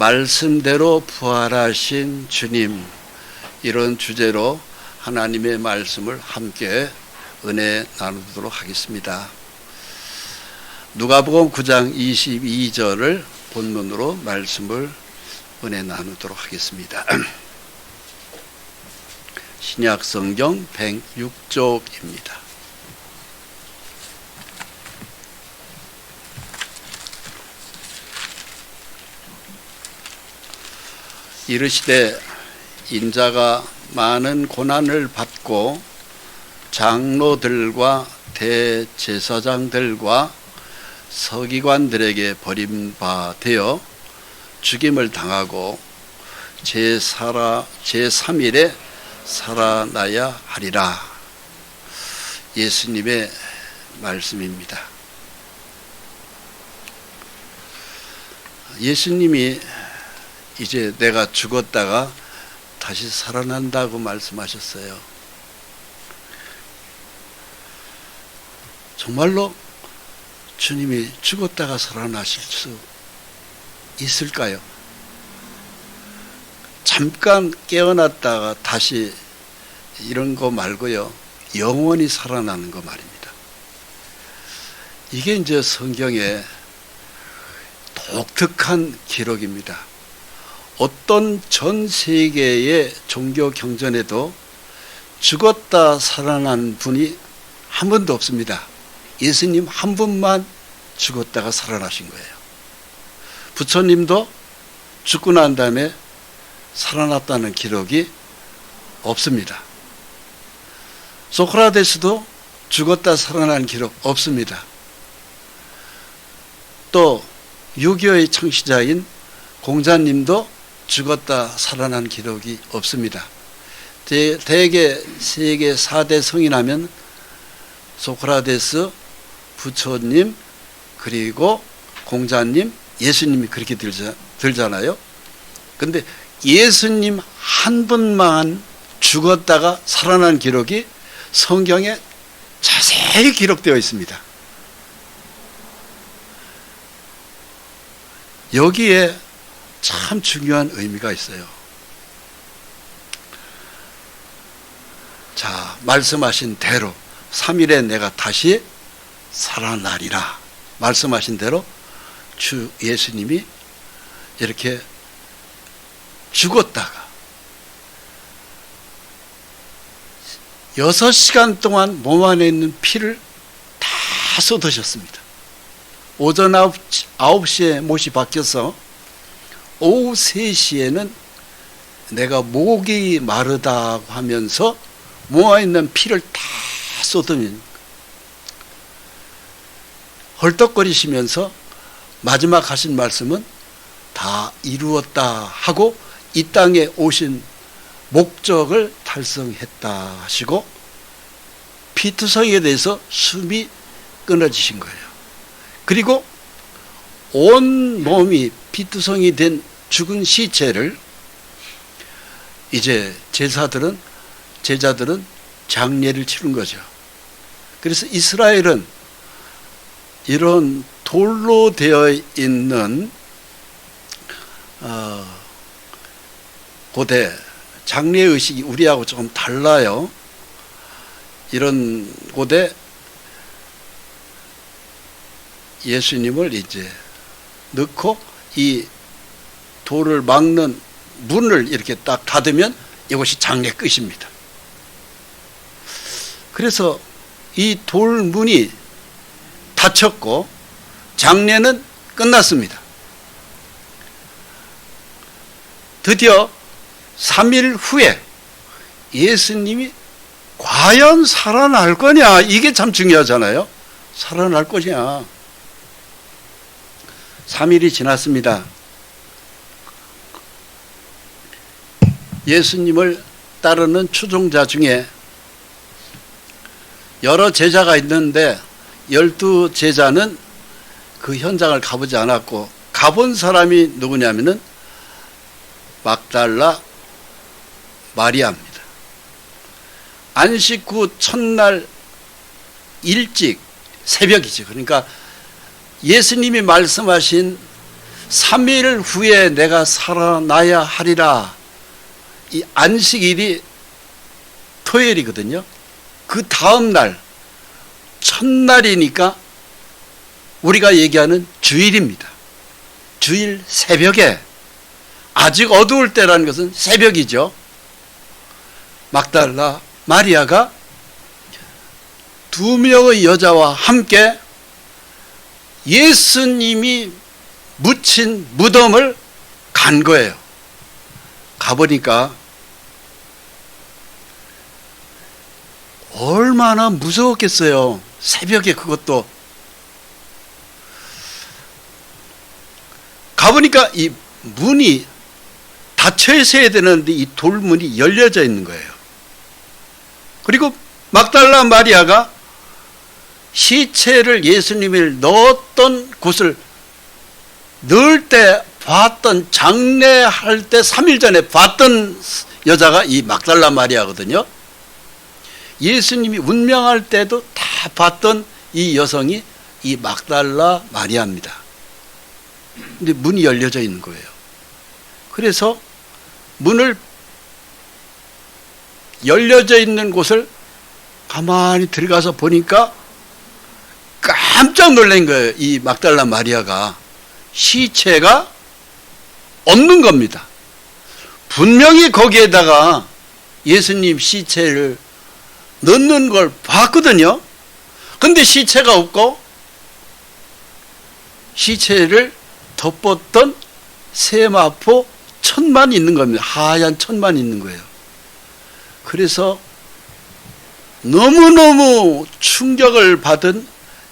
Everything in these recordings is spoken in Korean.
말씀대로 부활하신 주님, 이런 주제로 하나님의 말씀을 함께 은혜 나누도록 하겠습니다. 누가복음 9장 22절을 본문으로 말씀을 은혜 나누도록 하겠습니다. 신약 성경 106쪽입니다. 이르시되 인자가 많은 고난을 받고 장로들과 대제사장들과 서기관들에게 버림받아 죽임을 당하고 제3일에 살아나야 하리라. 예수님의 말씀입니다. 예수님이 이제 내가 죽었다가 다시 살아난다고 말씀하셨어요. 정말로 주님이 죽었다가 살아나실 수 있을까요? 잠깐 깨어났다가 다시 이런 거 말고요, 영원히 살아나는 거 말입니다. 이게 이제 성경의 독특한 기록입니다. 어떤 전 세계의 종교 경전에도 죽었다 살아난 분이 한 분도 없습니다. 예수님 한 분만 죽었다가 살아나신 거예요. 부처님도 죽고 난 다음에 살아났다는 기록이 없습니다. 소크라테스도 죽었다 살아난 기록 없습니다. 또 유교의 창시자인 공자님도 죽었다 살아난 기록이 없습니다. 대개 세계 4대 성인하면 소크라테스, 부처님, 그리고 공자님, 예수님이 그렇게 들잖아요. 근데 예수님 한 분만 죽었다가 살아난 기록이 성경에 자세히 기록되어 있습니다. 여기에 참 중요한 의미가 있어요. 자, 말씀하신 대로 3일에 내가 다시 살아나리라. 말씀하신 대로 주 예수님이 이렇게 죽었다가 6시간 동안 몸 안에 있는 피를 다 쏟으셨습니다. 오전 9시에 못이 박혀서 오후 3시에는 내가 목이 마르다고 하면서 몸 안에 있는 피를 다 쏟으면 헐떡거리시면서 마지막 하신 말씀은 다 이루었다 하고 이 땅에 오신 목적을 달성했다 하시고 피투성이에 대해서 숨이 끊어지신 거예요. 그리고 온 몸이 피투성이 된 죽은 시체를 이제 제자들은 장례를 치른 거죠. 그래서 이스라엘은 이런 돌로 되어 있는 고대 장례 의식이 우리하고 조금 달라요. 이런 고대 예수님을 이제 넣고 이 돌을 막는 문을 이렇게 딱 닫으면 이것이 장례 끝입니다. 그래서 이 돌문이 닫혔고 장례는 끝났습니다. 드디어 3일 후에 예수님이 과연 살아날 거냐, 이게 참 중요하잖아요. 살아날 거냐. 3일이 지났습니다. 예수님을 따르는 추종자 중에 여러 제자가 있는데 12제자는 그 현장을 가보지 않았고, 가본 사람이 누구냐면은 막달라 마리아입니다. 안식 후 첫날 일찍 새벽이죠. 그러니까 예수님이 말씀하신 3일 후에 내가 살아나야 하리라, 이 안식일이 토요일이거든요. 그 다음 날 첫날이니까 우리가 얘기하는 주일입니다. 주일 새벽에, 아직 어두울 때라는 것은 새벽이죠. 막달라 마리아가 2명의 여자와 함께 예수님이 묻힌 무덤을 간 거예요. 가보니까 얼마나 무서웠겠어요. 새벽에 그것도. 가보니까 이 문이 닫혀 있어야 되는데 이 돌문이 열려져 있는 거예요. 그리고 막달라 마리아가 시체를 예수님을 넣었던 곳을 넣을 때 봤던, 장례할 때 3일 전에 봤던 여자가 이 막달라 마리아거든요. 예수님이 운명할 때도 다 봤던 이 여성이 이 막달라 마리아입니다. 근데 문이 열려져 있는 거예요. 그래서 문을 열려져 있는 곳을 가만히 들어가서 보니까 깜짝 놀란 거예요. 이 막달라 마리아가. 시체가 없는 겁니다. 분명히 거기에다가 예수님 시체를 넣는 걸 봤거든요. 근데 시체가 없고 시체를 덮었던 세마포 천만 있는 겁니다. 하얀 천만 있는 거예요. 그래서 너무너무 충격을 받은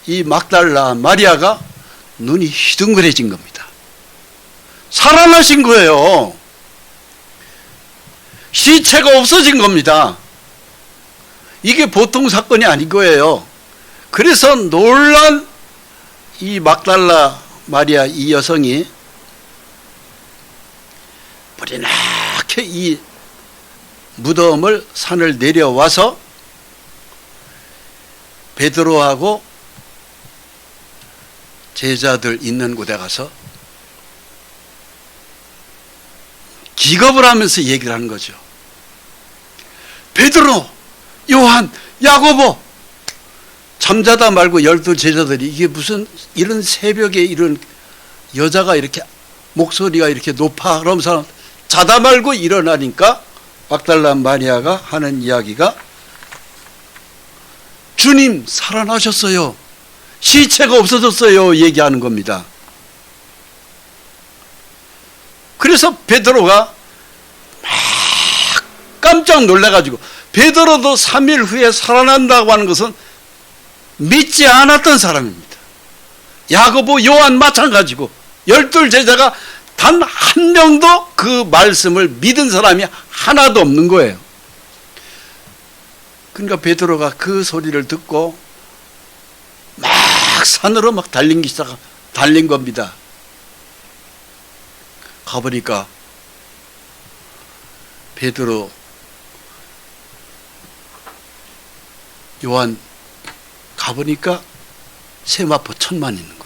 이 막달라 마리아가 눈이 휘둥그레진 겁니다. 살아나신 거예요. 시체가 없어진 겁니다. 이게 보통 사건이 아닌 거예요. 그래서 놀란 이 막달라 마리아 이 여성이 뿌리나게 이 무덤을 산을 내려와서 베드로하고 제자들 있는 곳에 가서 기겁을 하면서 얘기를 하는 거죠. 베드로, 요한, 야고보, 잠자다 말고 12제자들이 이게 무슨 이런 새벽에 이런 여자가 이렇게 목소리가 이렇게 높아 그러면서 자다 말고 일어나니까 막달라 마리아가 하는 이야기가 주님 살아나셨어요. 시체가 없어졌어요. 얘기하는 겁니다. 그래서 베드로가 막 깜짝 놀라가지고 베드로도 3일 후에 살아난다고 하는 것은 믿지 않았던 사람입니다. 야고보, 요한 마찬가지고 12 제자가 단 한 명도 그 말씀을 믿은 사람이 하나도 없는 거예요. 그러니까 베드로가 그 소리를 듣고 막 산으로 막 달린 겁니다. 가보니까 베드로, 요한 가보니까 세마포 천만 있는 거예요.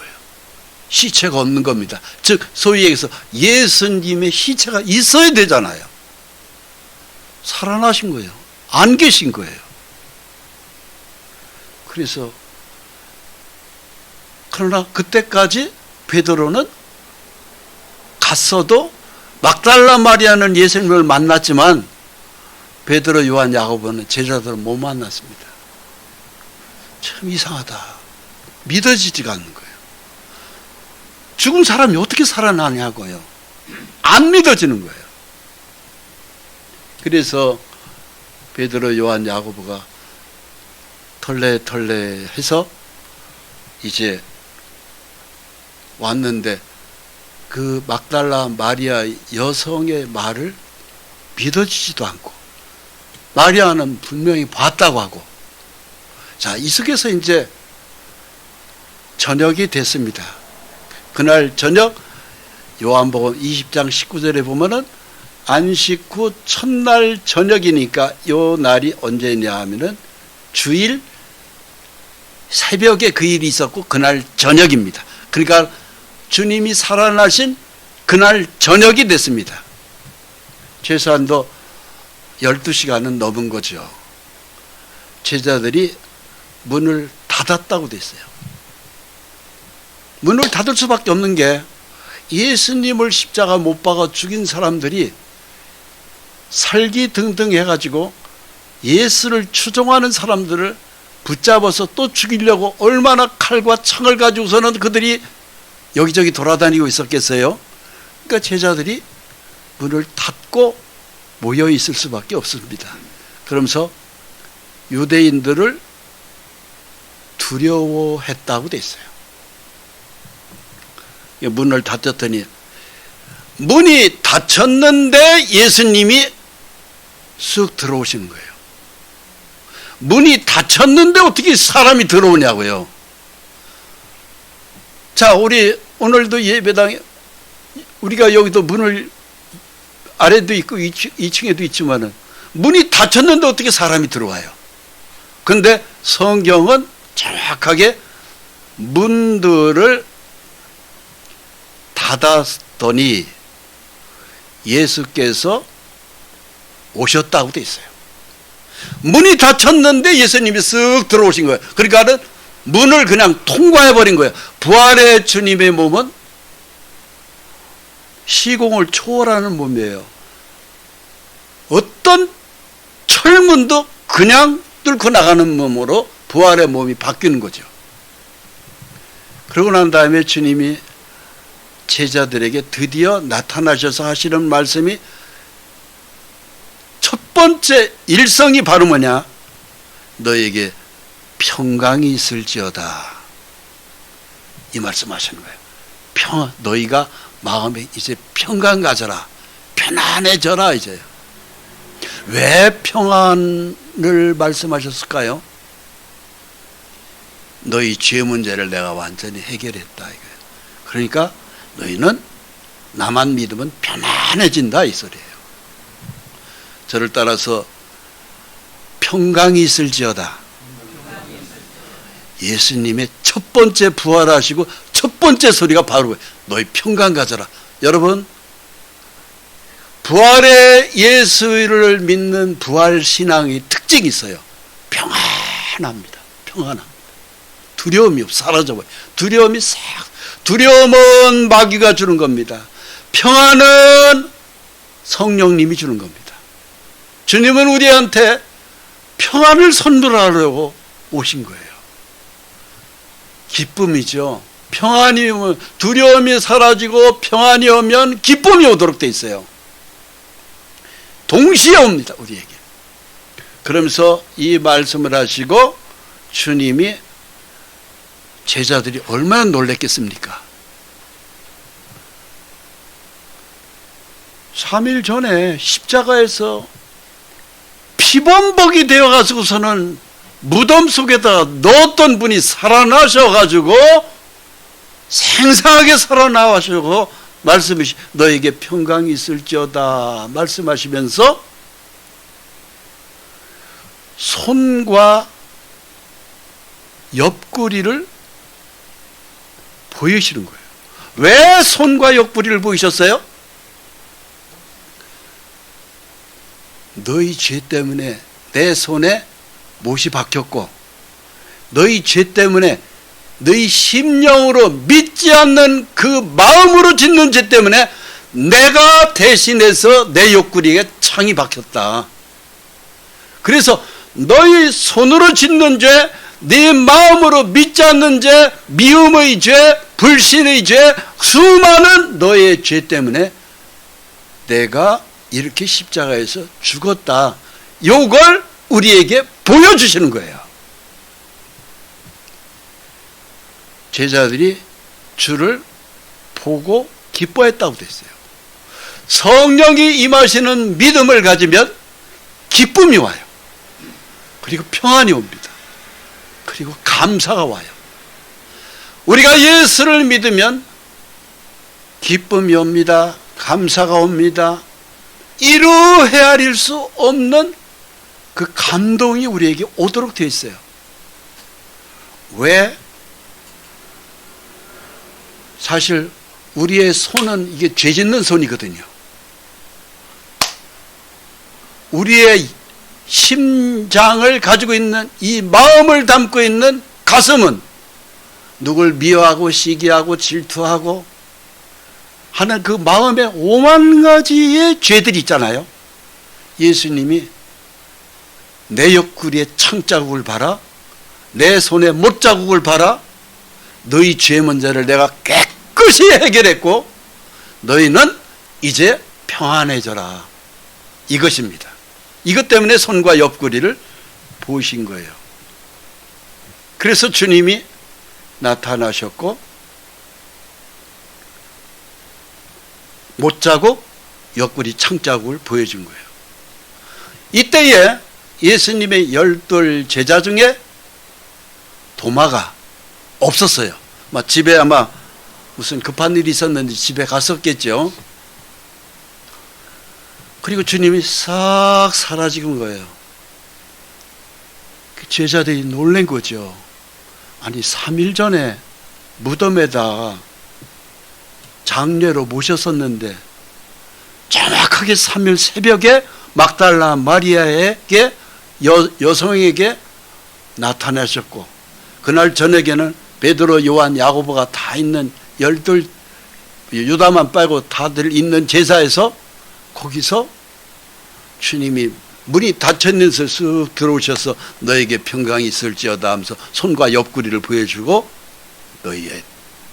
시체가 없는 겁니다. 즉 소위 얘기해서 예수님의 시체가 있어야 되잖아요. 살아나신 거예요. 안 계신 거예요. 그래서 그러나 그때까지 베드로는 갔어도 막달라 마리아는 예수님을 만났지만 베드로, 요한, 야고보는 제자들을 못 만났습니다. 참 이상하다. 믿어지지가 않는 거예요. 죽은 사람이 어떻게 살아나냐고요. 안 믿어지는 거예요. 그래서 베드로, 요한, 야고보가 털레 해서 이제 왔는데 그 막달라 마리아 여성의 말을 믿어지지도 않고 마리아는 분명히 봤다고 하고, 자, 이 속에서 이제 저녁이 됐습니다. 그날 저녁 요한복음 20장 19절에 보면은 안식 후 첫날 저녁이니까 요 날이 언제냐 하면은 주일 새벽에 그 일이 있었고 그날 저녁입니다. 그러니까 주님이 살아나신 그날 저녁이 됐습니다. 최소한도 12시간은 넘은 거죠. 제자들이 문을 닫았다고 됐어요. 문을 닫을 수밖에 없는 게 예수님을 십자가 못 박아 죽인 사람들이 살기등등 해가지고 예수를 추종하는 사람들을 붙잡아서 또 죽이려고 얼마나 칼과 창을 가지고서는 그들이 여기저기 돌아다니고 있었겠어요. 그러니까 제자들이 문을 닫고 모여 있을 수밖에 없습니다. 그러면서 유대인들을 두려워했다고 돼 있어요. 문을 닫았더니 문이 닫혔는데 예수님이 쑥 들어오시는 거예요. 문이 닫혔는데 어떻게 사람이 들어오냐고요. 자, 우리 오늘도 예배당에 우리가 여기도 문을 아래도 있고 2층에도 있지만은 문이 닫혔는데 어떻게 사람이 들어와요. 근데 성경은 정확하게 문들을 닫았더니 예수께서 오셨다고 돼 있어요. 문이 닫혔는데 예수님이 쓱 들어오신 거예요. 그러니까는 문을 그냥 통과해버린 거예요. 부활의 주님의 몸은 시공을 초월하는 몸이에요. 어떤 철문도 그냥 뚫고 나가는 몸으로 부활의 몸이 바뀌는 거죠. 그러고 난 다음에 주님이 제자들에게 드디어 나타나셔서 하시는 말씀이 첫 번째 일성이 바로 뭐냐? 너에게 평강이 있을지어다. 이 말씀 하시는 거예요. 너희가 마음에 이제 평강 가져라. 편안해져라 이제. 왜 평안을 말씀하셨을까요? 너희 죄 문제를 내가 완전히 해결했다 이거예요. 그러니까 너희는 나만 믿으면 편안해진다 이 소리예요. 저를 따라서 평강이 있을지어다. 예수님의 첫 번째 부활하시고 첫 번째 소리가 바로 너희 평강 가져라. 여러분, 부활의 예수를 믿는 부활신앙의 특징이 있어요. 평안합니다. 평안합니다. 두려움이 사라져버려요. 두려움이 두려움은 마귀가 주는 겁니다. 평안은 성령님이 주는 겁니다. 주님은 우리한테 평안을 선물하려고 오신 거예요. 기쁨이죠. 평안이 오면, 두려움이 사라지고 평안이 오면 기쁨이 오도록 돼 있어요. 동시에 옵니다, 우리에게. 그러면서 이 말씀을 하시고 주님이, 제자들이 얼마나 놀랬겠습니까? 3일 전에 십자가에서 피범벅이 되어가지고서는 무덤 속에다 넣었던 분이 살아나셔가지고 생생하게 살아나와시고 말씀이시, 너에게 평강이 있을지어다 말씀하시면서 손과 옆구리를 보이시는 거예요. 왜 손과 옆구리를 보이셨어요? 너희 죄 때문에 내 손에 못이 박혔고, 너희 죄 때문에 너희 심령으로 믿지 않는 그 마음으로 짓는 죄 때문에 내가 대신해서 내 옆구리에 창이 박혔다. 그래서 너희 손으로 짓는 죄, 네 마음으로 믿지 않는 죄, 미움의 죄, 불신의 죄, 수많은 너의 죄 때문에 내가 이렇게 십자가에서 죽었다. 요걸 우리에게 보여주시는 거예요. 제자들이 주를 보고 기뻐했다고 됐어요. 성령이 임하시는 믿음을 가지면 기쁨이 와요. 그리고 평안이 옵니다. 그리고 감사가 와요. 우리가 예수를 믿으면 기쁨이 옵니다. 감사가 옵니다. 이루 헤아릴 수 없는 그 감동이 우리에게 오도록 되어 있어요. 왜? 사실 우리의 손은 이게 죄 짓는 손이거든요. 우리의 심장을 가지고 있는 이 마음을 담고 있는 가슴은 누굴 미워하고 시기하고 질투하고 하는 그 마음에 오만 가지의 죄들이 있잖아요. 예수님이 내 옆구리에 창자국을 봐라, 내 손에 못자국을 봐라, 너희 죄 문제를 내가 깨끗이 해결했고 너희는 이제 평안해져라, 이것입니다. 이것 때문에 손과 옆구리를 보신 거예요. 그래서 주님이 나타나셨고 못자국, 옆구리 창자국을 보여준 거예요. 이때에 예수님의 12 제자 중에 도마가 없었어요. 집에 아마 무슨 급한 일이 있었는지 집에 갔었겠죠. 그리고 주님이 싹 사라진 거예요. 그 제자들이 놀란 거죠. 아니 3일 전에 무덤에다 장례로 모셨었는데 정확하게 3일 새벽에 막달라 마리아에게 여성에게 나타나셨고, 그날 저녁에는 베드로, 요한, 야고보가 다 있는 12, 유다만 빼고 다들 있는 제사에서 거기서 주님이 문이 닫혀있는서 쓱 들어오셔서 너에게 평강이 있을지어다 하면서 손과 옆구리를 보여주고 너희의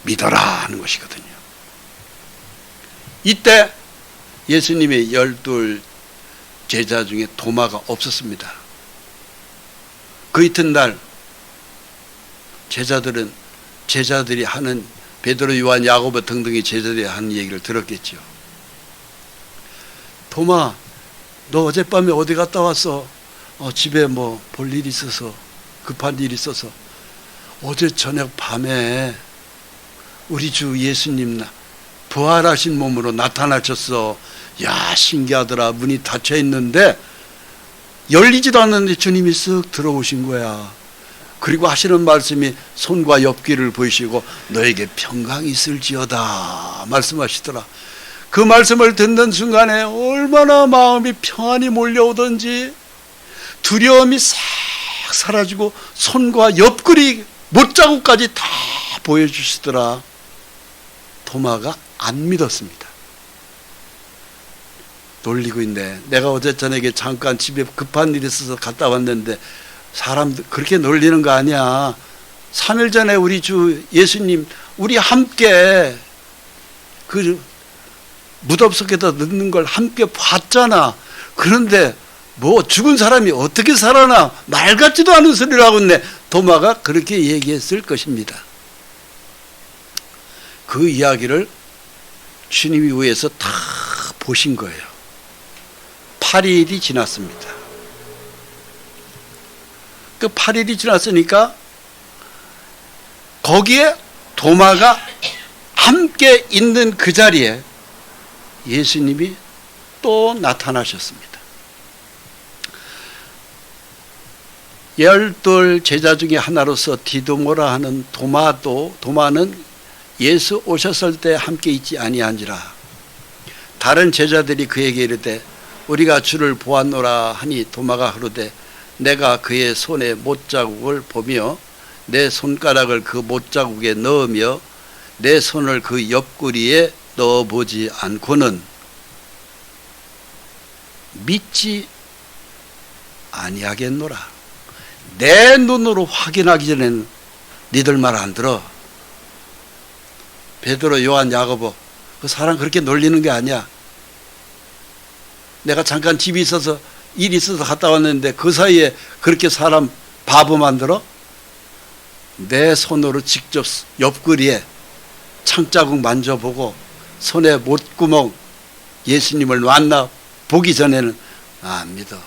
믿어라 하는 것이거든요. 이때 예수님의 12 제자 중에 도마가 없었습니다. 그 이튿날 제자들이 하는, 베드로, 요한, 야고보 등등의 제자들이 하는 얘기를 들었겠죠. 도마, 너 어젯밤에 어디 갔다 왔어? 집에 뭐 볼 일이 있어서, 급한 일이 있어서. 어제 저녁 밤에 우리 주 예수님 부활하신 몸으로 나타나셨어. 야, 신기하더라. 문이 닫혀 있는데 열리지도 않는데 주님이 쓱 들어오신 거야. 그리고 하시는 말씀이 손과 옆귀를 보이시고 너에게 평강이 있을지어다 말씀하시더라. 그 말씀을 듣는 순간에 얼마나 마음이 평안이 몰려오던지 두려움이 싹 사라지고 손과 옆구리 못자국까지 다 보여주시더라. 도마가 안 믿었습니다. 놀리고 있네. 내가 어제 저녁에 잠깐 집에 급한 일이 있어서 갔다 왔는데 사람들 그렇게 놀리는 거 아니야. 3일 전에 우리 주 예수님 우리 함께 그 무덤 속에다 넣는 걸 함께 봤잖아. 그런데 뭐 죽은 사람이 어떻게 살아나? 말 같지도 않은 소리를 하고 있네. 도마가 그렇게 얘기했을 것입니다. 그 이야기를 주님이 위에서 다 보신 거예요. 8일이 지났습니다. 그 8일이 지났으니까 거기에 도마가 함께 있는 그 자리에 예수님이 또 나타나셨습니다. 12 제자 중에 하나로서 디도모라 하는 도마는 예수 오셨을 때 함께 있지 아니한지라. 다른 제자들이 그에게 이르되 우리가 주를 보았노라 하니 도마가 그러되 내가 그의 손에 못자국을 보며 내 손가락을 그 못자국에 넣으며 내 손을 그 옆구리에 넣어보지 않고는 믿지 아니하겠노라. 내 눈으로 확인하기 전에는 니들 말 안 들어. 베드로, 요한, 야고보 그 사람 그렇게 놀리는 게 아니야. 내가 잠깐 집이 있어서 일이 있어서 갔다 왔는데 그 사이에 그렇게 사람 바보 만들어? 내 손으로 직접 옆구리에 창자국 만져보고 손에 못구멍 예수님을 만나 보기 전에는 안 믿어.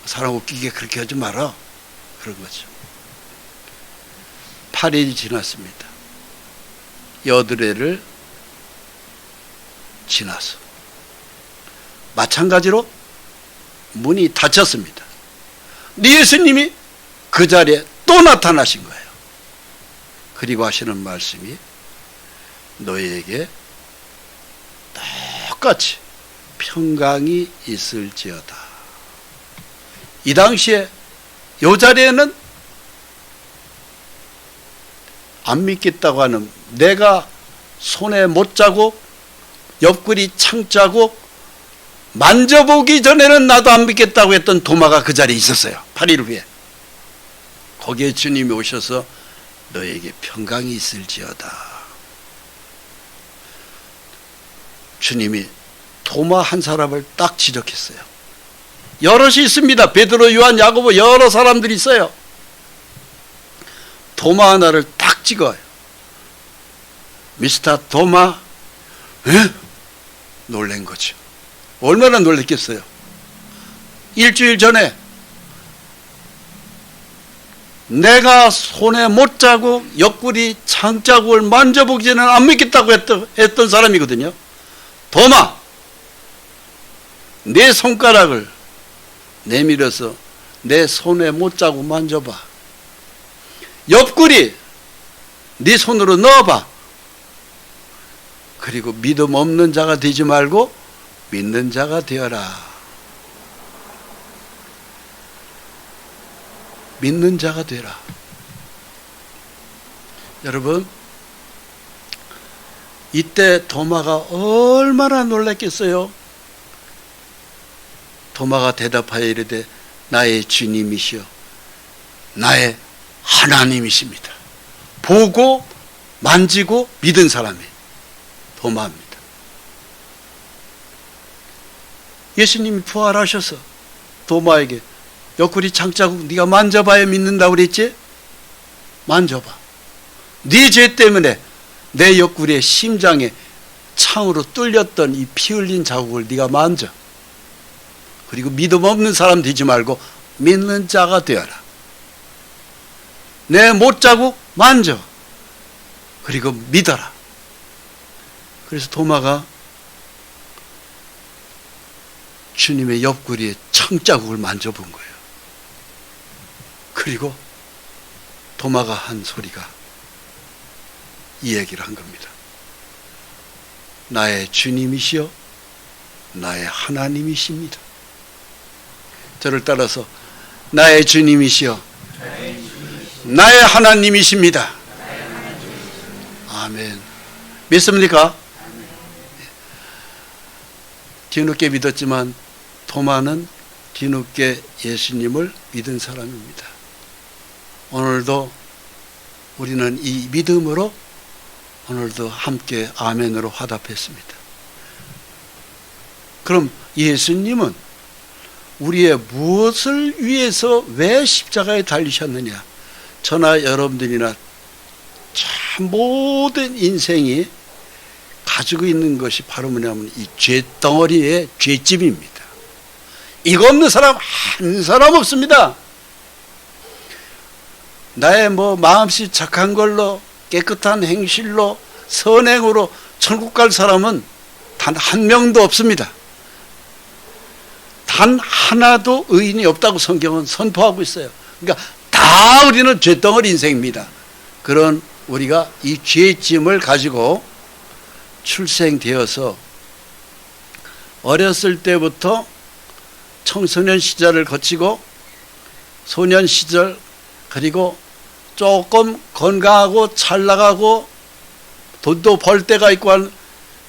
사람 웃기게 그렇게 하지 마라. 그런 거죠. 8일이 지났습니다. 여드레를 지나서 마찬가지로 문이 닫혔습니다. 예수님이 그 자리에 또 나타나신 거예요. 그리고 하시는 말씀이 너희에게 똑같이 평강이 있을지어다. 이 당시에 이 자리에는 안 믿겠다고 하는 내가 손에 못자국 옆구리 창자국 만져보기 전에는 나도 안 믿겠다고 했던 도마가 그 자리에 있었어요. 8일 후에. 거기에 주님이 오셔서 너에게 평강이 있을지어다. 주님이 도마 한 사람을 딱 지적했어요. 여럿이 있습니다. 베드로, 요한, 야고보 여러 사람들이 있어요. 도마 하나를 딱 찍어요. 미스터 도마. 에? 놀란 거죠. 얼마나 놀랬겠어요. 일주일 전에 내가 손에 못자국 옆구리 창자국을 만져보기 전에는 안 믿겠다고 했던 사람이거든요. 도마, 내 손가락을 내밀어서 내 손에 못자국 만져봐. 옆구리 네 손으로 넣어봐. 그리고 믿음 없는 자가 되지 말고 믿는 자가 되어라. 믿는 자가 되라. 여러분, 이때 도마가 얼마나 놀랐겠어요. 도마가 대답하여 이르되 나의 주님이시여 나의 하나님이십니다. 보고 만지고 믿은 사람이 도마입니다. 예수님이 부활하셔서 도마에게 옆구리 창자국 네가 만져봐야 믿는다고 그랬지? 만져봐. 네 죄 때문에 내 옆구리에 심장에 창으로 뚫렸던 이 피 흘린 자국을 네가 만져. 그리고 믿음 없는 사람 되지 말고 믿는 자가 되어라. 내 못자국 만져. 그리고 믿어라. 그래서 도마가 주님의 옆구리에 창자국을 만져본 거예요. 그리고 도마가 한 소리가 이 얘기를 한 겁니다. 나의 주님이시여 나의 하나님이십니다. 저를 따라서 나의 주님이시여 나의 하나님이십니다. 아멘. 믿습니까? 뒤늦게 믿었지만 도마는 뒤늦게 예수님을 믿은 사람입니다. 오늘도 우리는 이 믿음으로 오늘도 함께 아멘으로 화답했습니다. 그럼 예수님은 우리의 무엇을 위해서 왜 십자가에 달리셨느냐? 저나 여러분들이나 참 모든 인생이 가지고 있는 것이 바로 뭐냐면 이 죄덩어리의 죄집입니다. 이거 없는 사람 한 사람 없습니다. 나의 마음씨 착한 걸로 깨끗한 행실로 선행으로 천국 갈 사람은 단 한 명도 없습니다. 단 하나도 의인이 없다고 성경은 선포하고 있어요. 그러니까 다 우리는 죄덩어리 인생입니다. 그런 우리가 이 죄짐을 가지고 출생되어서 어렸을 때부터 청소년 시절을 거치고 소년 시절, 그리고 조금 건강하고 잘 나가고 돈도 벌 때가 있고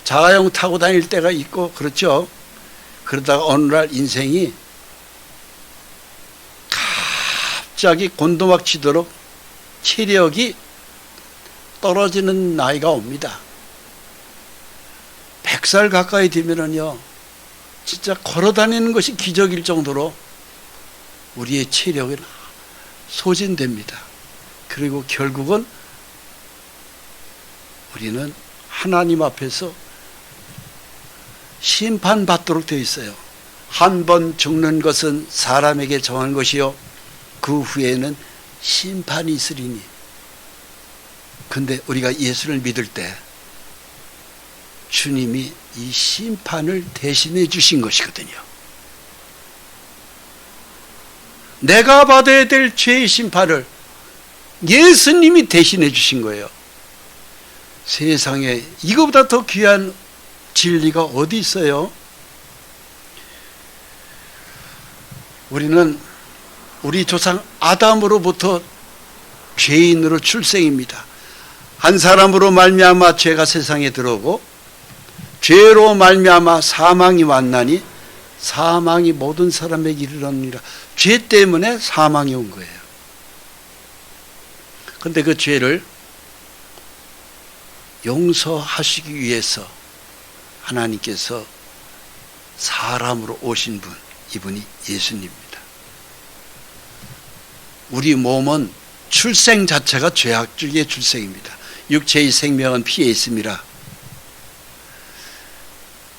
자가용 타고 다닐 때가 있고 그렇죠. 그러다가 어느 날 인생이 갑자기 곤두박치도록 체력이 떨어지는 나이가 옵니다. 100살 가까이 되면은요, 진짜 걸어 다니는 것이 기적일 정도로 우리의 체력이 소진됩니다. 그리고 결국은 우리는 하나님 앞에서 심판받도록 되어 있어요. 한 번 죽는 것은 사람에게 정한 것이요 그 후에는 심판이 있으리니. 근데 우리가 예수를 믿을 때 주님이 이 심판을 대신해 주신 것이거든요. 내가 받아야 될 죄의 심판을 예수님이 대신해 주신 거예요. 세상에 이거보다 더 귀한 진리가 어디 있어요? 우리는 우리 조상 아담으로부터 죄인으로 출생입니다. 한 사람으로 말미암아 죄가 세상에 들어오고 죄로 말미암아 사망이 왔나니 사망이 모든 사람에게 이르렀느니라. 죄 때문에 사망이 온 거예요. 그런데 그 죄를 용서하시기 위해서 하나님께서 사람으로 오신 분, 이분이 예수님입니다. 우리 몸은 출생 자체가 죄악의 출생입니다. 육체의 생명은 피에 있습니다.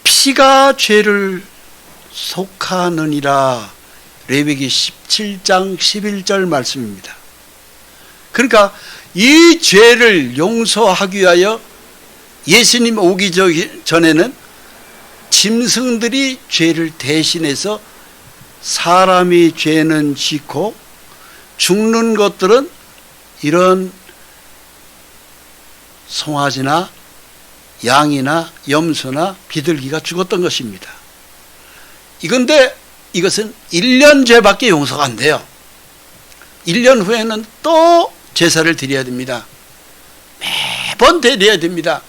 피가 죄를 속하느니라. 레위기 17장 11절 말씀입니다. 그러니까 이 죄를 용서하기 위하여 예수님 오기 전에는 짐승들이 죄를 대신해서 사람이 죄는 짓고 죽는 것들은 이런 송아지나 양이나 염소나 비둘기가 죽었던 것입니다. 이건데 이것은 1년 죄밖에 용서가 안 돼요. 1년 후에는 또 제사를 드려야 됩니다. 매번 드려야 됩니다.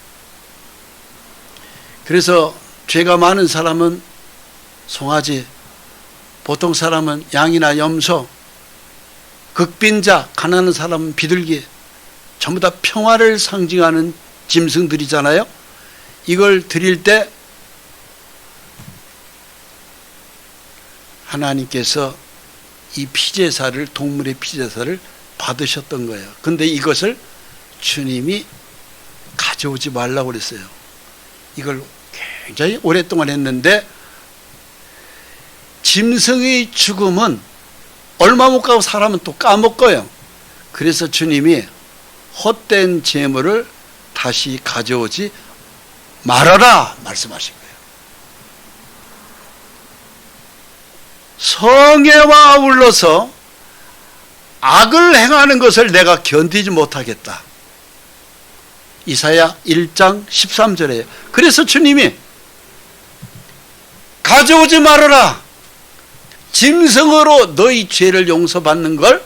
그래서 죄가 많은 사람은 송아지, 보통 사람은 양이나 염소, 극빈자, 가난한 사람은 비둘기, 전부 다 평화를 상징하는 짐승들이잖아요. 이걸 드릴 때 하나님께서 이 피제사를, 동물의 피제사를 받으셨던 거예요. 근데 이것을 주님이 가져오지 말라고 그랬어요. 이걸 굉장히 오랫동안 했는데 짐승의 죽음은 얼마 못 가고 사람은 또 까먹어요. 그래서 주님이 헛된 제물을 다시 가져오지 말아라 말씀하신 거예요. 성애와 아울러서 악을 행하는 것을 내가 견디지 못하겠다. 이사야 1장 13절에 그래서 주님이 가져오지 말아라. 짐승으로 너희 죄를 용서받는 걸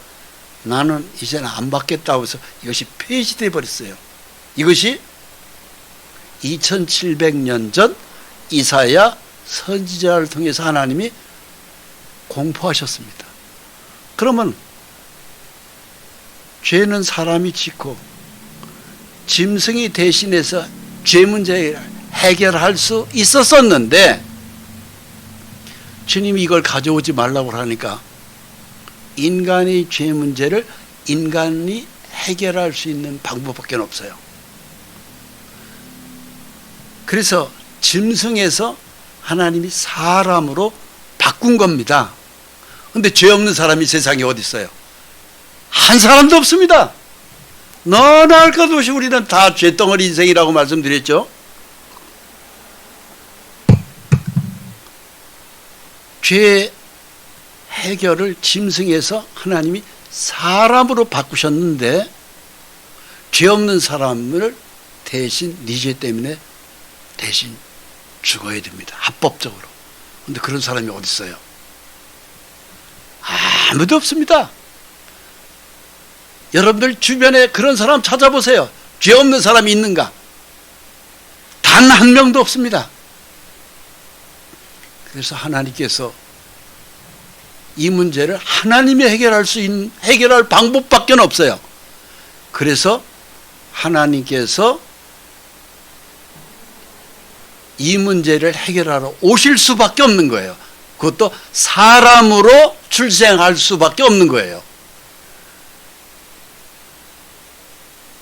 나는 이제는 안 받겠다고 해서 이것이 폐지되어 버렸어요. 이것이 2700년 전 이사야 선지자를 통해서 하나님이 공포하셨습니다. 그러면 죄는 사람이 짓고 짐승이 대신해서 죄 문제를 해결할 수 있었었는데 주님이 이걸 가져오지 말라고 하니까 인간의 죄 문제를 인간이 해결할 수 있는 방법밖에 없어요. 그래서 짐승에서 하나님이 사람으로 바꾼 겁니다. 근데 죄 없는 사람이 세상에 어디 있어요? 한 사람도 없습니다. 너나 할 것 없이 우리는 다 죄덩어리 인생이라고 말씀드렸죠. 죄 해결을 짐승에서 하나님이 사람으로 바꾸셨는데 죄 없는 사람을 대신 네 죄 때문에 대신 죽어야 됩니다. 합법적으로. 근데 그런 사람이 어디 있어요? 아무도 없습니다. 여러분들 주변에 그런 사람 찾아보세요. 죄 없는 사람이 있는가? 단 한 명도 없습니다. 그래서 하나님께서 이 문제를 하나님이 해결할 방법밖에 없어요. 그래서 하나님께서 이 문제를 해결하러 오실 수밖에 없는 거예요. 그것도 사람으로 출생할 수밖에 없는 거예요.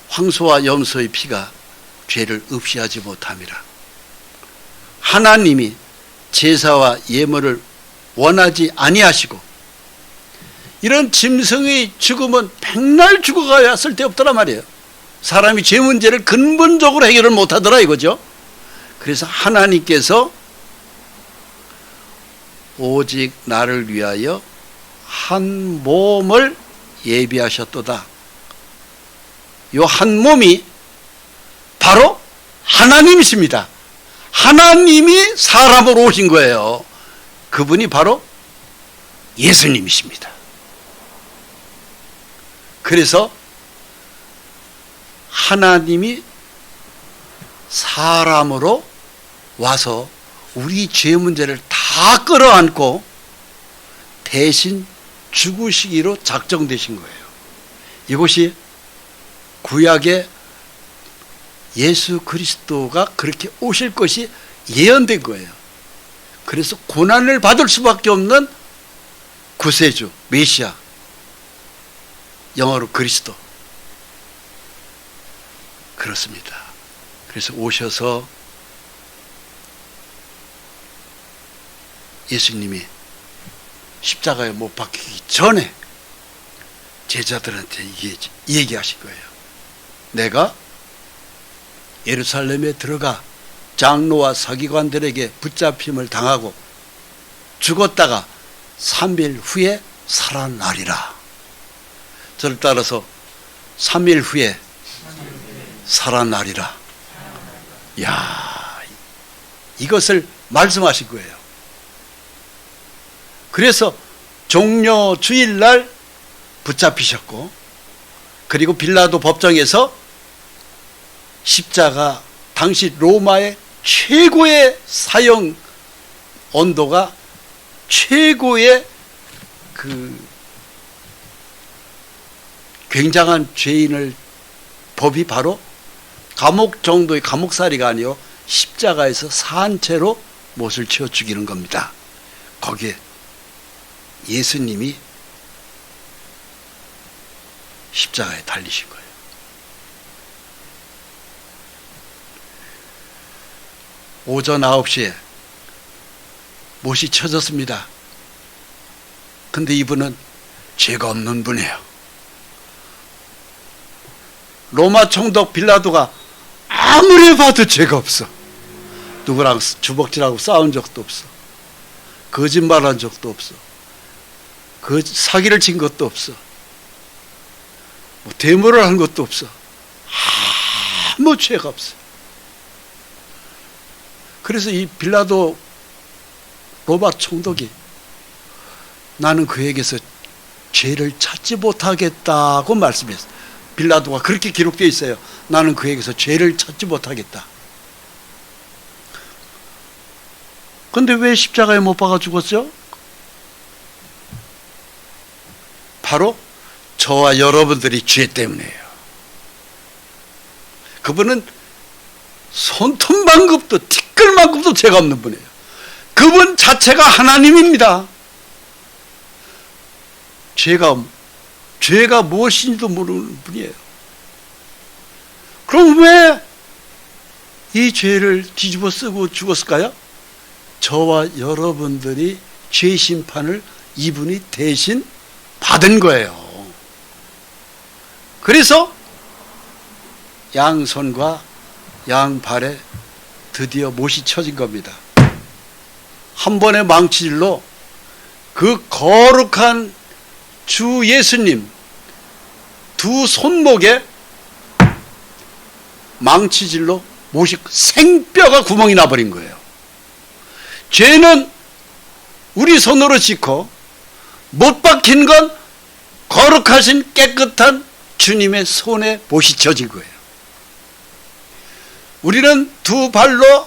황소와 염소의 피가 죄를 없이하지 못함이라. 하나님이 제사와 예물을 원하지 아니하시고 이런 짐승의 죽음은 백날 죽어가야 쓸데없더란 말이에요. 사람이 죄 문제를 근본적으로 해결을 못하더라 이거죠. 그래서 하나님께서 오직 나를 위하여 한 몸을 예비하셨도다. 이 한 몸이 바로 하나님이십니다. 하나님이 사람으로 오신 거예요. 그분이 바로 예수님이십니다. 그래서 하나님이 사람으로 와서 우리 죄 문제를 다 끌어안고 대신 죽으시기로 작정되신 거예요. 이것이 구약의 예수 그리스도가 그렇게 오실 것이 예언된 거예요. 그래서 고난을 받을 수밖에 없는 구세주, 메시아, 영어로 그리스도. 그렇습니다. 그래서 오셔서 예수님이 십자가에 못 박히기 전에 제자들한테 얘기하신 거예요. 내가 예루살렘에 들어가 장로와 서기관들에게 붙잡힘을 당하고 죽었다가 3일 후에 살아나리라. 저를 따라서 3일 후에 살아나리라. 야, 이것을 말씀하신 거예요. 그래서 종려 주일날 붙잡히셨고, 그리고 빌라도 법정에서 십자가, 당시 로마의 최고의 사형 온도가 최고의 굉장한 죄인을 법이 바로 감옥 정도의 감옥살이가 아니요 십자가에서 산채로 못을 치워 죽이는 겁니다. 거기에 예수님이 십자가에 달리신 거예요. 오전 9시에 못이 쳐졌습니다. 근데 이분은 죄가 없는 분이에요. 로마 총독 빌라도가 아무리 봐도 죄가 없어. 누구랑 주먹질하고 싸운 적도 없어. 거짓말한 적도 없어. 사기를 친 것도 없어. 대모를 한 것도 없어. 아무 죄가 없어. 그래서 이 빌라도 로마 총독이 나는 그에게서 죄를 찾지 못하겠다고 말씀했어요. 빌라도가 그렇게 기록되어 있어요. 나는 그에게서 죄를 찾지 못하겠다. 근데 왜 십자가에 못 박아 죽었죠? 바로 저와 여러분들이 죄 때문이에요. 그분은 손톱만큼도 티끌만큼도 죄가 없는 분이에요. 그분 자체가 하나님입니다. 죄가 무엇인지도 모르는 분이에요. 그럼 왜 이 죄를 뒤집어 쓰고 죽었을까요? 저와 여러분들이 죄 심판을 이분이 대신 받은 거예요. 그래서 양손과 양발에 드디어 못이 쳐진 겁니다. 한 번의 망치질로 그 거룩한 주 예수님 두 손목에 망치질로 못이 생뼈가 구멍이 나버린 거예요. 죄는 우리 손으로 짓고 못 박힌 건 거룩하신 깨끗한 주님의 손에 못이 쳐진 거예요. 우리는 두 발로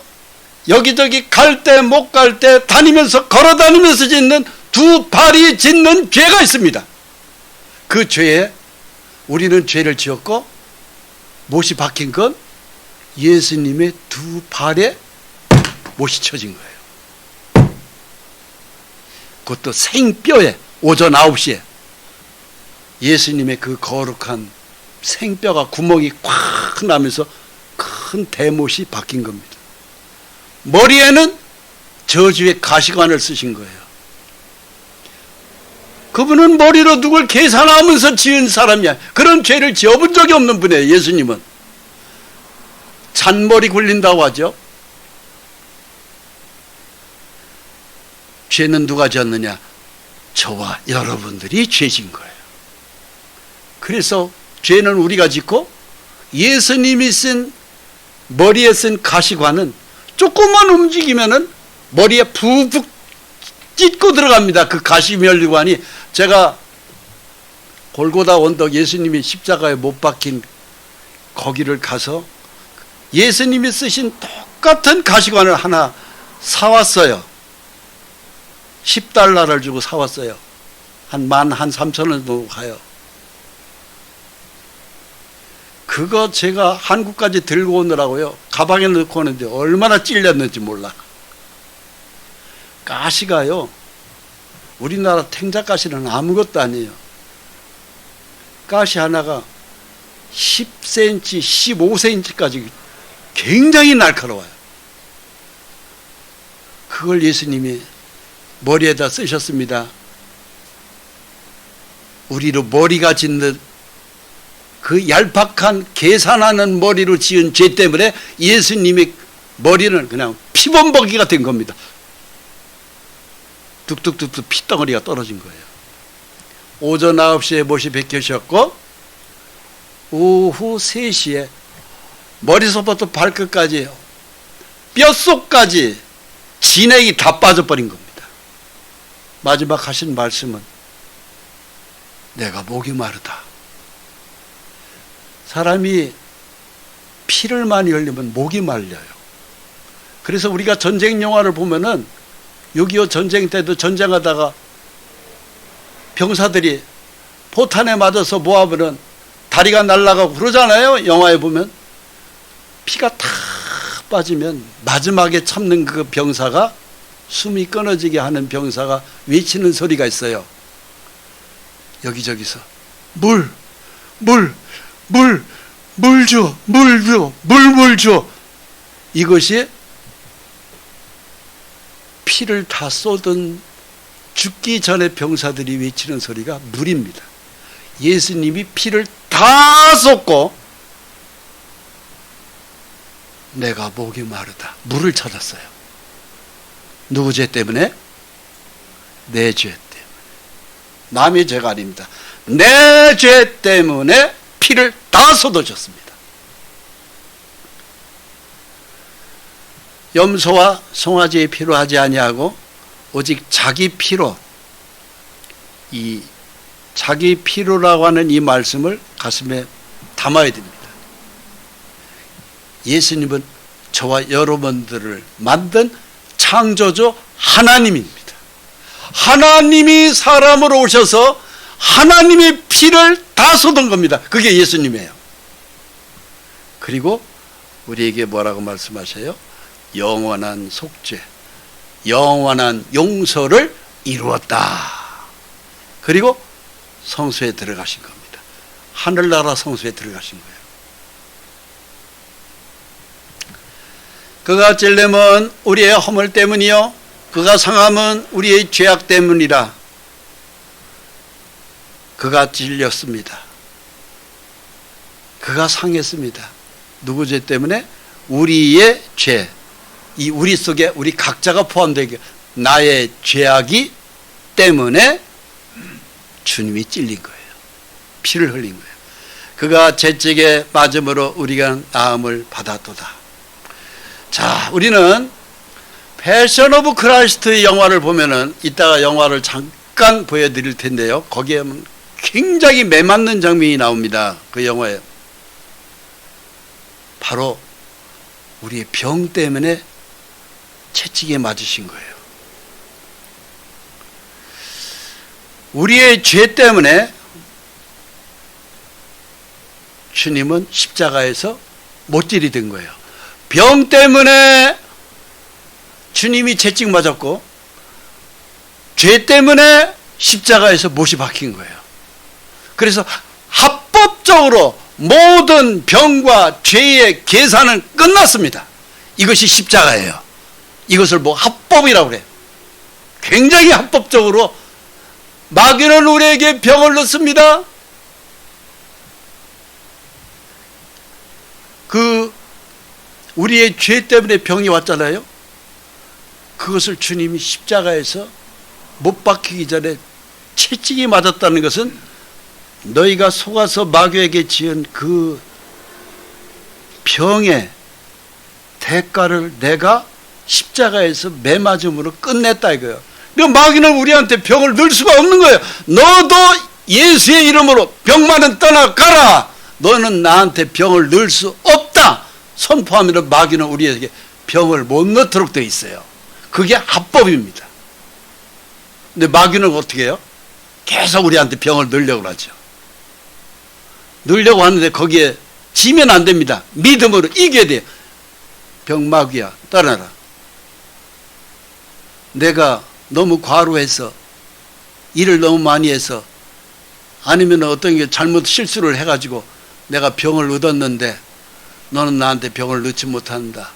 여기저기 갈 때 못 갈 때 다니면서 걸어 다니면서 짓는 두 발이 짓는 죄가 있습니다. 그 죄에 우리는 죄를 지었고 못이 박힌 건 예수님의 두 발에 못이 쳐진 거예요. 그것도 생뼈에 오전 9시에 예수님의 그 거룩한 생뼈가 구멍이 콱 나면서 큰 대못이 박힌 겁니다. 머리에는 저주의 가시관을 쓰신 거예요. 그분은 머리로 누굴 계산하면서 지은 사람이야. 그런 죄를 지어본 적이 없는 분이에요. 예수님은 잔머리 굴린다고 하죠. 죄는 누가 지었느냐? 저와 여러분들이 죄진 거예요. 그래서 죄는 우리가 짓고 예수님이 쓴 머리에 쓴 가시관은 조금만 움직이면은 머리에 푹푹 찢고 들어갑니다. 그 가시면류관이. 제가 골고다 언덕 예수님이 십자가에 못 박힌 거기를 가서 예수님이 쓰신 똑같은 가시관을 하나 사왔어요. 10달러를 주고 사왔어요. 한 13,000원 정도 가요. 그거 제가 한국까지 들고 오느라고요. 가방에 넣고 오는데 얼마나 찔렸는지 몰라. 가시가요. 우리나라 탱자가시는 아무것도 아니에요. 가시 하나가 10cm, 15cm까지 굉장히 날카로워요. 그걸 예수님이 머리에다 쓰셨습니다. 우리로 머리가 짓는 그 얄팍한 계산하는 머리로 지은 죄 때문에 예수님의 머리는 그냥 피범벅이가 된 겁니다. 뚝뚝뚝뚝 피덩어리가 떨어진 거예요. 오전 9시에 못이 벗겨졌고 오후 3시에 머리서부터 발끝까지 뼛속까지 진액이 다 빠져버린 겁니다. 마지막 하신 말씀은 내가 목이 마르다. 사람이 피를 많이 흘리면 목이 말려요. 그래서 우리가 전쟁 영화를 보면은 6.25 전쟁 때도 전쟁하다가 병사들이 포탄에 맞아서 모아보면 다리가 날아가고 그러잖아요. 영화에 보면 피가 다 빠지면 마지막에 참는 그 병사가 숨이 끊어지게 하는 병사가 외치는 소리가 있어요. 여기저기서 물 줘. 이것이 피를 다 쏟은 죽기 전에 병사들이 외치는 소리가 물입니다. 예수님이 피를 다 쏟고 내가 목이 마르다. 물을 찾았어요. 누구 죄 때문에? 내 죄 때문에. 남의 죄가 아닙니다. 내 죄 때문에 피를 다 쏟아줬습니다. 염소와 송아지의 피로 하지 아니하고 오직 자기 피로, 이 자기 피로라고 하는 이 말씀을 가슴에 담아야 됩니다. 예수님은 저와 여러분들을 만든 창조주 하나님입니다. 하나님이 사람으로 오셔서 하나님의 피를 다 쏟은 겁니다. 그게 예수님이에요. 그리고 우리에게 뭐라고 말씀하셔요? 영원한 속죄, 영원한 용서를 이루었다. 그리고 성소에 들어가신 겁니다. 하늘나라 성소에 들어가신 거예요. 그가 찔림은 우리의 허물 때문이요 그가 상함은 우리의 죄악 때문이라. 그가 찔렸습니다. 그가 상했습니다. 누구 죄 때문에? 우리의 죄. 이 우리 속에 우리 각자가 포함되게 나의 죄악이 때문에 주님이 찔린 거예요. 피를 흘린 거예요. 그가 채찍에 맞음으로 우리가 나음을 받았도다. 자, 우리는 패션 오브 크라이스트의 영화를 보면은 이따가 영화를 잠깐 보여드릴 텐데요. 거기에 굉장히 매맞는 장면이 나옵니다. 그 영화에. 바로 우리의 병 때문에 채찍에 맞으신 거예요. 우리의 죄 때문에 주님은 십자가에서 못질이 된 거예요. 병 때문에 주님이 채찍 맞았고 죄 때문에 십자가에서 못이 박힌 거예요. 그래서 합법적으로 모든 병과 죄의 계산은 끝났습니다. 이것이 십자가예요. 이것을 뭐 합법이라고 그래요. 굉장히 합법적으로 마귀는 우리에게 병을 넣습니다. 우리의 죄 때문에 병이 왔잖아요. 그것을 주님이 십자가에서 못 박히기 전에 채찍이 맞았다는 것은 너희가 속아서 마귀에게 지은 그 병의 대가를 내가 십자가에서 매맞음으로 끝냈다 이거예요. 그러니까 마귀는 우리한테 병을 넣을 수가 없는 거예요. 너도 예수의 이름으로 병만은 떠나가라. 너는 나한테 병을 넣을 수 없다. 선포하면 마귀는 우리에게 병을 못 넣도록 되어 있어요. 그게 합법입니다. 근데 마귀는 어떻게 해요? 계속 우리한테 병을 넣으려고 하죠. 넣으려고 하는데 거기에 지면 안 됩니다. 믿음으로 이겨야 돼요. 병마귀야 떠나라. 내가 너무 과로해서 일을 너무 많이 해서 아니면 어떤 게 잘못 실수를 해가지고 내가 병을 얻었는데 너는 나한테 병을 넣지 못한다.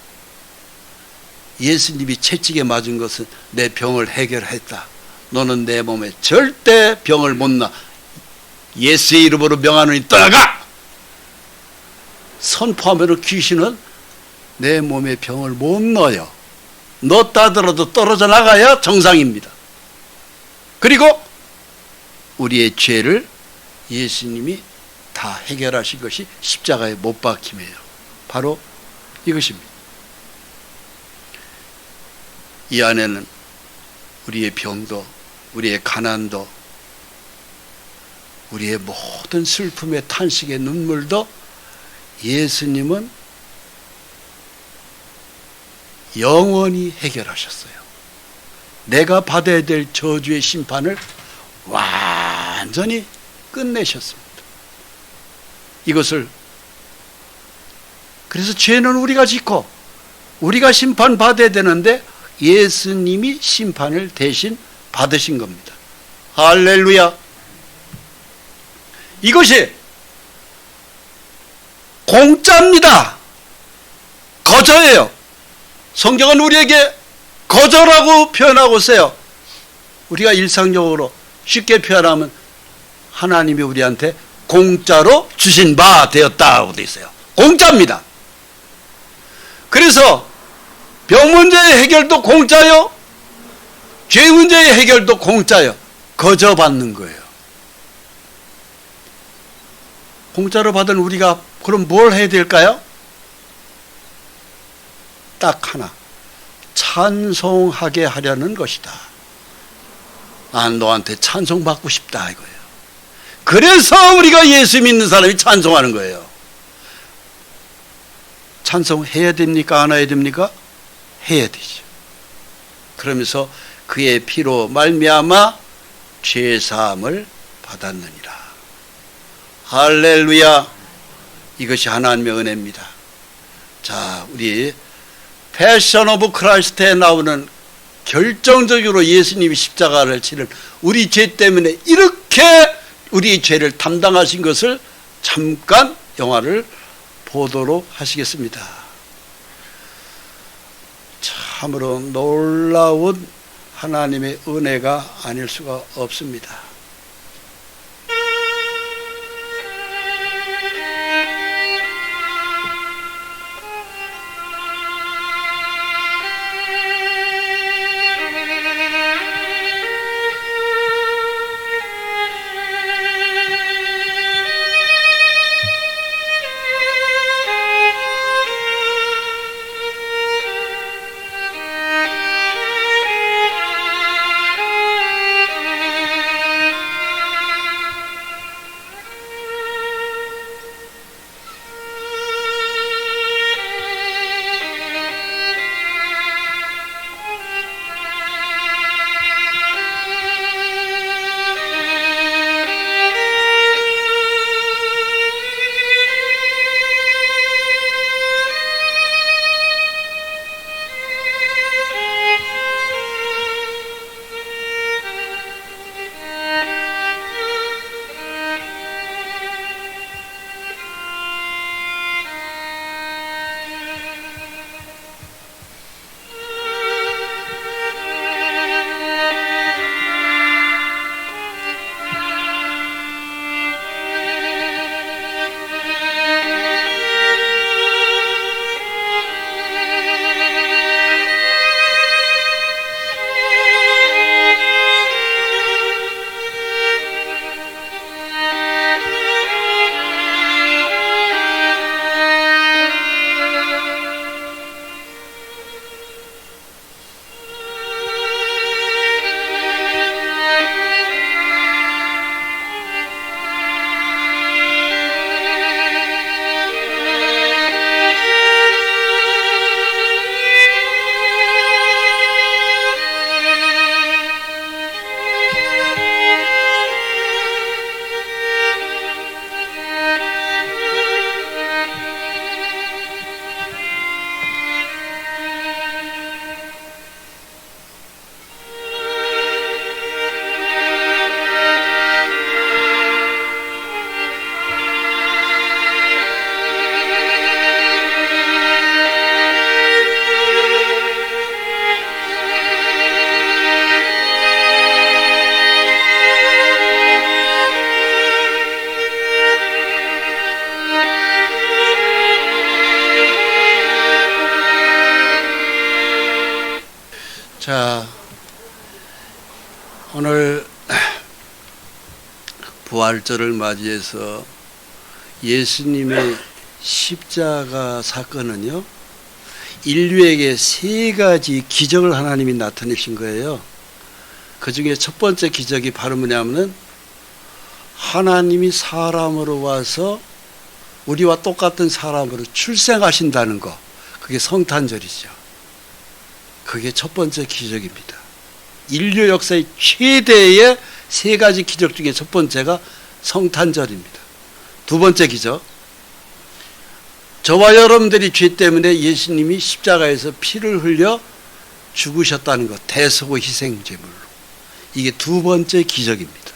예수님이 채찍에 맞은 것은 내 병을 해결했다. 너는 내 몸에 절대 병을 못 넣어. 예수의 이름으로 명하노니 떠나가. 선포하면 귀신은 내 몸에 병을 못 넣어요. 넣었다 하더라도 떨어져 나가야 정상입니다. 그리고 우리의 죄를 예수님이 다 해결하신 것이 십자가에 못 박힘이에요. 바로 이것입니다. 이 안에는 우리의 병도 우리의 가난도 우리의 모든 슬픔의 탄식의 눈물도 예수님은 영원히 해결하셨어요. 내가 받아야 될 저주의 심판을 완전히 끝내셨습니다. 이것을 그래서 죄는 우리가 짓고 우리가 심판받아야 되는데 예수님이 심판을 대신 받으신 겁니다. 할렐루야. 이것이 공짜입니다. 거저예요. 성경은 우리에게 거저라고 표현하고 있어요. 우리가 일상적으로 쉽게 표현하면 하나님이 우리한테 공짜로 주신 바 되었다고 되어 있어요. 공짜입니다. 그래서 병 문제의 해결도 공짜요. 죄 문제의 해결도 공짜요. 거저 받는 거예요. 공짜로 받은 우리가 그럼 뭘 해야 될까요? 딱 하나. 찬송하게 하려는 것이다. 난 너한테 찬송받고 싶다 이거예요. 그래서 우리가 예수 믿는 사람이 찬송하는 거예요. 찬송해야 됩니까? 안 해야 됩니까? 해야 되죠. 그러면서 그의 피로 말미암아 죄사함을 받았느니라. 할렐루야. 이것이 하나님의 은혜입니다. 자, 우리 패션 오브 크라이스트에 나오는 결정적으로 예수님이 십자가를 치는 우리 죄 때문에 이렇게 우리 죄를 담당하신 것을 잠깐 영화를 보도록 하시겠습니다. 참으로 놀라운 하나님의 은혜가 아닐 수가 없습니다. 자, 오늘 부활절을 맞이해서 예수님의 십자가 사건은요, 인류에게 세 가지 기적을 하나님이 나타내신 거예요. 그 중에 첫 번째 기적이 바로 뭐냐면은 하나님이 사람으로 와서 우리와 똑같은 사람으로 출생하신다는 거, 그게 성탄절이죠. 그게 첫 번째 기적입니다. 인류 역사의 최대의 세 가지 기적 중에 첫 번째가 성탄절입니다. 두 번째 기적, 저와 여러분들이 죄 때문에 예수님이 십자가에서 피를 흘려 죽으셨다는 것, 대속의 희생제물로. 이게 두 번째 기적입니다.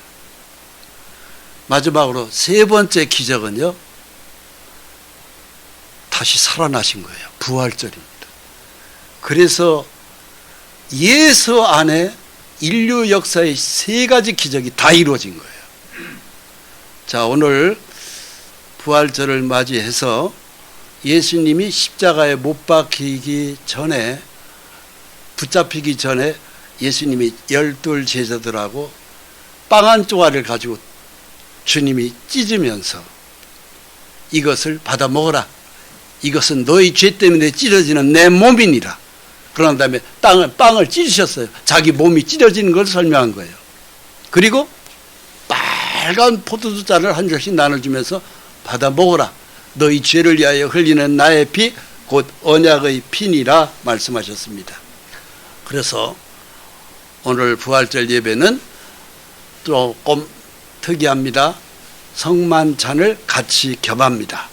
마지막으로 세 번째 기적은요, 다시 살아나신 거예요. 부활절입니다. 그래서 예수 안에 인류 역사의 세 가지 기적이 다 이루어진 거예요. 자, 오늘 부활절을 맞이해서 예수님이 십자가에 못 박히기 전에, 붙잡히기 전에 예수님이 12 제자들하고 빵 한 조각을 가지고 주님이 찢으면서 이것을 받아 먹어라. 이것은 너희 죄 때문에 찢어지는 내 몸이니라. 그런 다음에 빵을 찢으셨어요. 자기 몸이 찢어지는 걸 설명한 거예요. 그리고 빨간 포도주 잔을 한 잔씩 나눠주면서 받아 먹어라. 너희 죄를 위하여 흘리는 나의 피, 곧 언약의 피니라 말씀하셨습니다. 그래서 오늘 부활절 예배는 조금 특이합니다. 성만찬을 같이 겸합니다.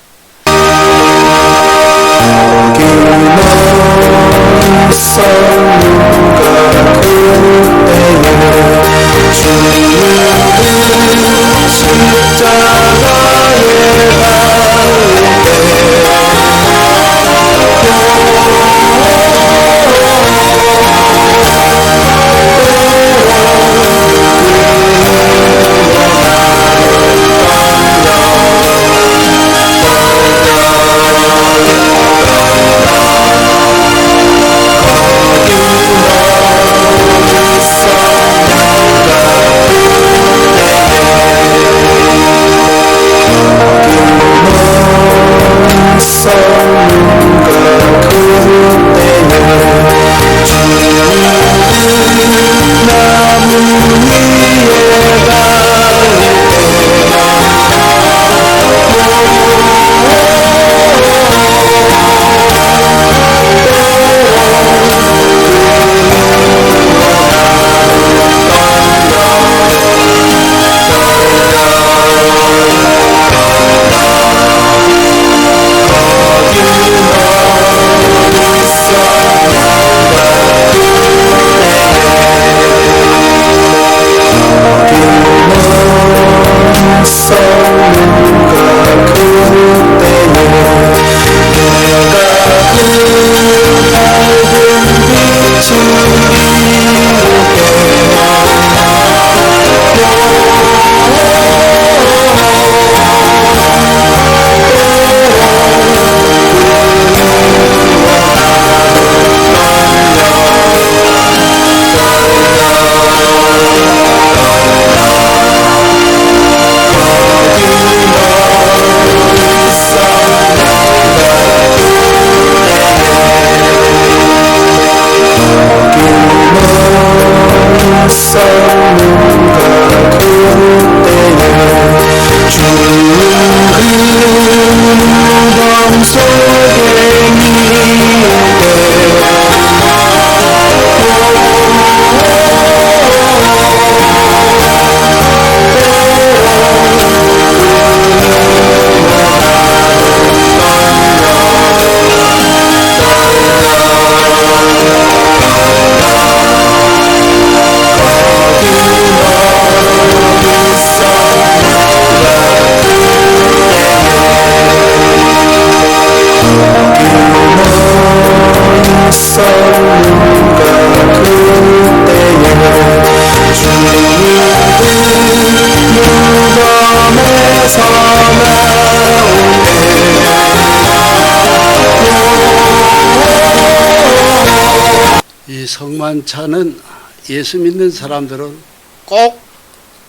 이 성만찬은 예수 믿는 사람들은 꼭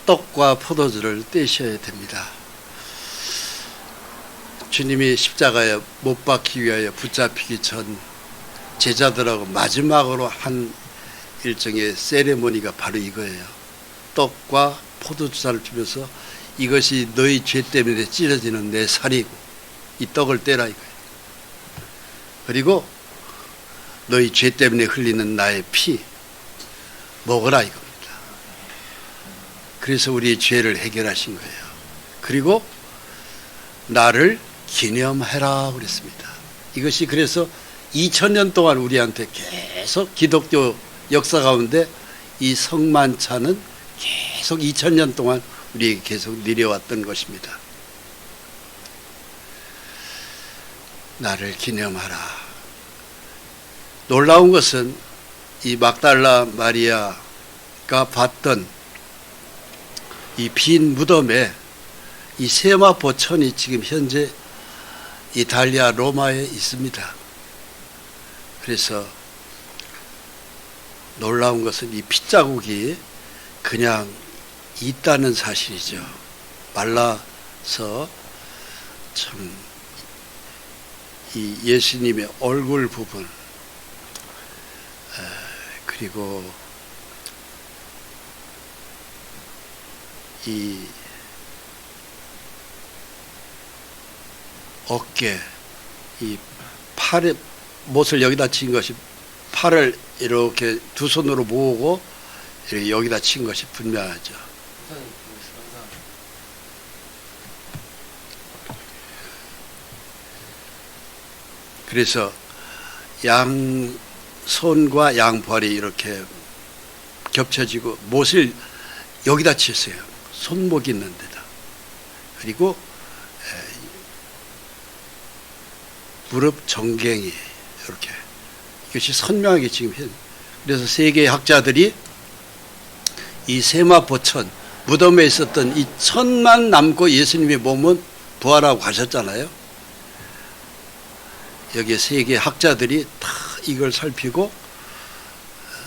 떡과 포도주를 떼셔야 됩니다. 주님이 십자가에 못 박히기 위하여 붙잡히기 전 제자들하고 마지막으로 한 일종의 세레모니가 바로 이거예요. 떡과 포도주를 주면서 이것이 너희 죄 때문에 찢어지는 내 살이고 이 떡을 떼라 이거예요. 그리고 너희 죄 때문에 흘리는 나의 피 먹으라 이겁니다. 그래서 우리의 죄를 해결하신 거예요. 그리고 나를 기념해라 그랬습니다. 이것이 그래서 2000년 동안 우리한테 계속 기독교 역사 가운데 이 성만찬은 계속 2000년 동안 우리에게 계속 내려왔던 것입니다. 나를 기념하라. 놀라운 것은 이 막달라 마리아가 봤던 이 빈 무덤에 이 세마포 천이 지금 현재 이탈리아 로마에 있습니다. 그래서 놀라운 것은 이 핏자국이 그냥 있다는 사실이죠. 말라서 참 이 예수님의 얼굴 부분 그리고 이 어깨, 이 팔에 못을 여기다 친 것이 팔을 이렇게 두 손으로 모으고 이렇게 여기다 친 것이 분명하죠. 그래서 양손과 양발이 이렇게 겹쳐지고 못을 여기다 쳤어요. 손목 있는 데다. 그리고 무릎 정갱이 이렇게 이것이 선명하게 지금 그래서 세계의 학자들이 이 세마포천 무덤에 있었던 이 천만 남고 예수님의 몸은 부활하고 가셨잖아요. 여기에 세계 학자들이 다 이걸 살피고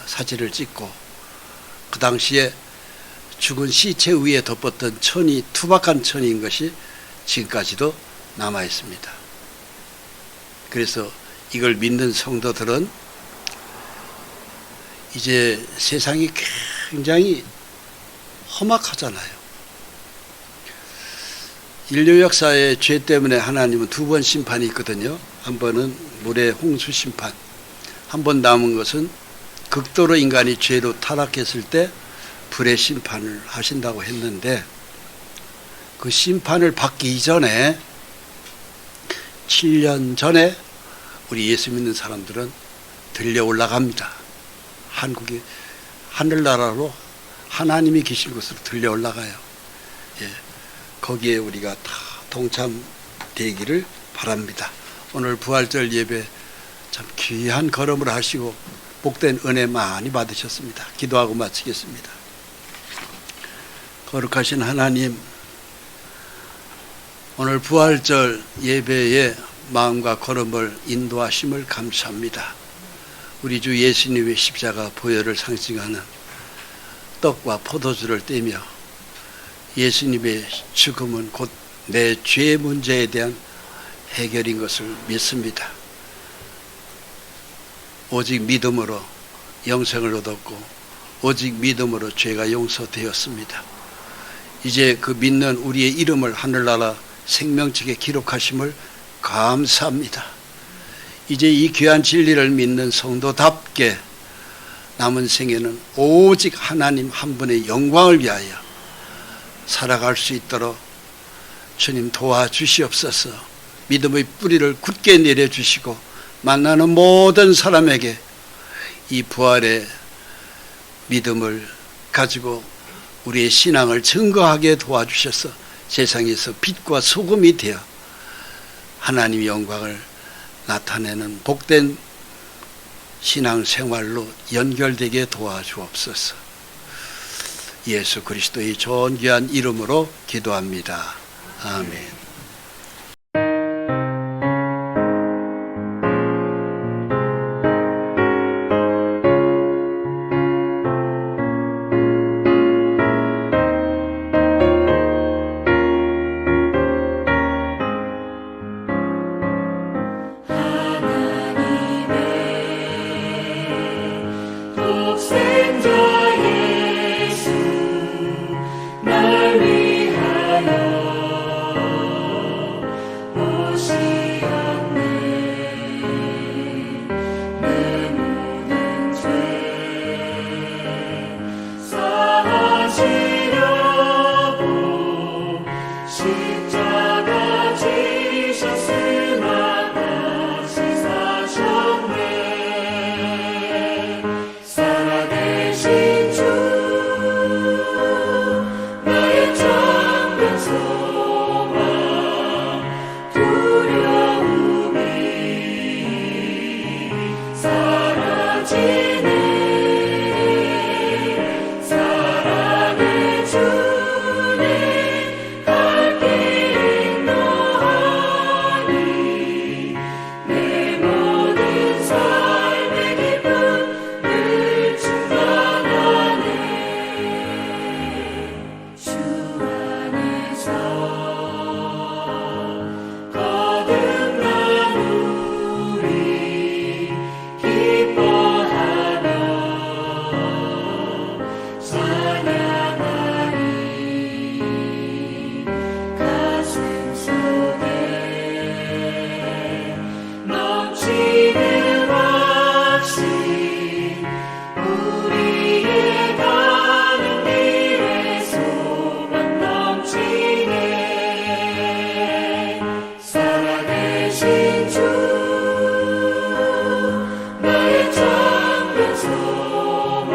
사진을 찍고 그 당시에 죽은 시체 위에 덮었던 천이 투박한 천인 것이 지금까지도 남아 있습니다. 그래서 이걸 믿는 성도들은 이제 세상이 굉장히 험악하잖아요. 인류 역사의 죄 때문에 하나님은 두 번 심판이 있거든요. 한 번은 물의 홍수 심판, 한 번 남은 것은 극도로 인간이 죄로 타락했을 때 불의 심판을 하신다고 했는데, 그 심판을 받기 이전에 7년 전에 우리 예수 믿는 사람들은 들려 올라갑니다. 한국이 하늘나라로 하나님이 계신 곳으로 들려 올라가요. 예, 거기에 우리가 다 동참되기를 바랍니다. 오늘 부활절 예배 참 귀한 걸음을 하시고 복된 은혜 많이 받으셨습니다. 기도하고 마치겠습니다. 거룩하신 하나님, 오늘 부활절 예배에 마음과 걸음을 인도하심을 감사합니다. 우리 주 예수님의 십자가 보혈을 상징하는 떡과 포도주를 떼며 예수님의 죽음은 곧 내 죄 문제에 대한 해결인 것을 믿습니다. 오직 믿음으로 영생을 얻었고 오직 믿음으로 죄가 용서되었습니다. 이제 그 믿는 우리의 이름을 하늘나라 생명책에 기록하심을 감사합니다. 이제 이 귀한 진리를 믿는 성도답게 남은 생에는 오직 하나님 한 분의 영광을 위하여 살아갈 수 있도록 주님 도와주시옵소서. 믿음의 뿌리를 굳게 내려주시고 만나는 모든 사람에게 이 부활의 믿음을 가지고 우리의 신앙을 증거하게 도와주셔서 세상에서 빛과 소금이 되어 하나님의 영광을 나타내는 복된 신앙생활로 연결되게 도와주옵소서. 예수 그리스도의 존귀한 이름으로 기도합니다. 아멘. 생자 예수 날 위하여 소망